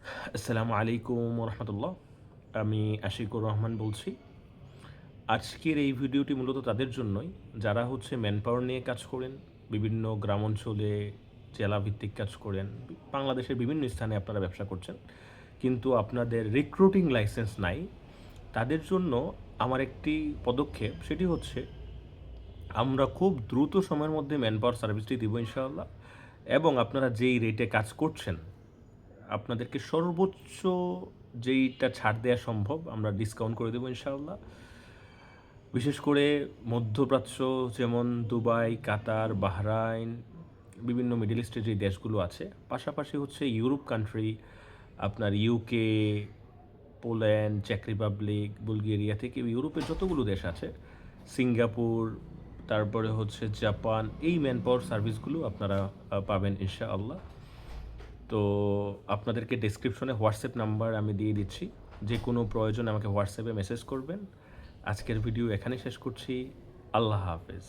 আসসালামু আলাইকুম রহমতুল্লাহ। আমি আশিকুর রহমান বলছি। আজকের এই ভিডিওটি মূলত তাদের জন্যই যারা ম্যান পাওয়ার নিয়ে কাজ করেন, বিভিন্ন গ্রাম অঞ্চলে জেলাভিত্তিক কাজ করেন, বাংলাদেশের বিভিন্ন স্থানে আপনারা ব্যবসা করছেন, কিন্তু আপনাদের রিক্রুটিং লাইসেন্স নাই। তাদের জন্য আমার একটি পদক্ষেপ, সেটি হচ্ছে আমরা খুব দ্রুত সময়ের মধ্যে ম্যান পাওয়ার সার্ভিসটি দিব ইনশাআল্লাহ। এবং আপনারা যেই রেটে কাজ করছেন আপনাদেরকে সর্বোচ্চ যেইটা ছাড় দেওয়া সম্ভব আমরা ডিসকাউন্ট করে দেবো ইনশাআল্লাহ। বিশেষ করে মধ্যপ্রাচ্য, যেমন দুবাই, কাতার, বাহরাইন, বিভিন্ন মিডল ইস্টের যে দেশগুলো আছে, পাশাপাশি ইউরোপ কান্ট্রি, আপনার ইউকে, পোল্যান্ড, চেক রিপাবলিক, বুলগেরিয়া থেকে ইউরোপের যতগুলো দেশ আছে, সিঙ্গাপুর, তারপরে জাপান, এই ম্যান পাওয়ার সার্ভিসগুলো আপনারা পাবেন ইনশাআল্লাহ। তো আপনাদেরকে ডেসক্রিপশনে হোয়াটসঅ্যাপ নাম্বার আমি দিয়ে দিচ্ছি, যে কোনো প্রয়োজন আমাকে হোয়াটসঅ্যাপে মেসেজ করবেন। আজকের ভিডিও এখানে শেষ করছি। আল্লাহ হাফেজ।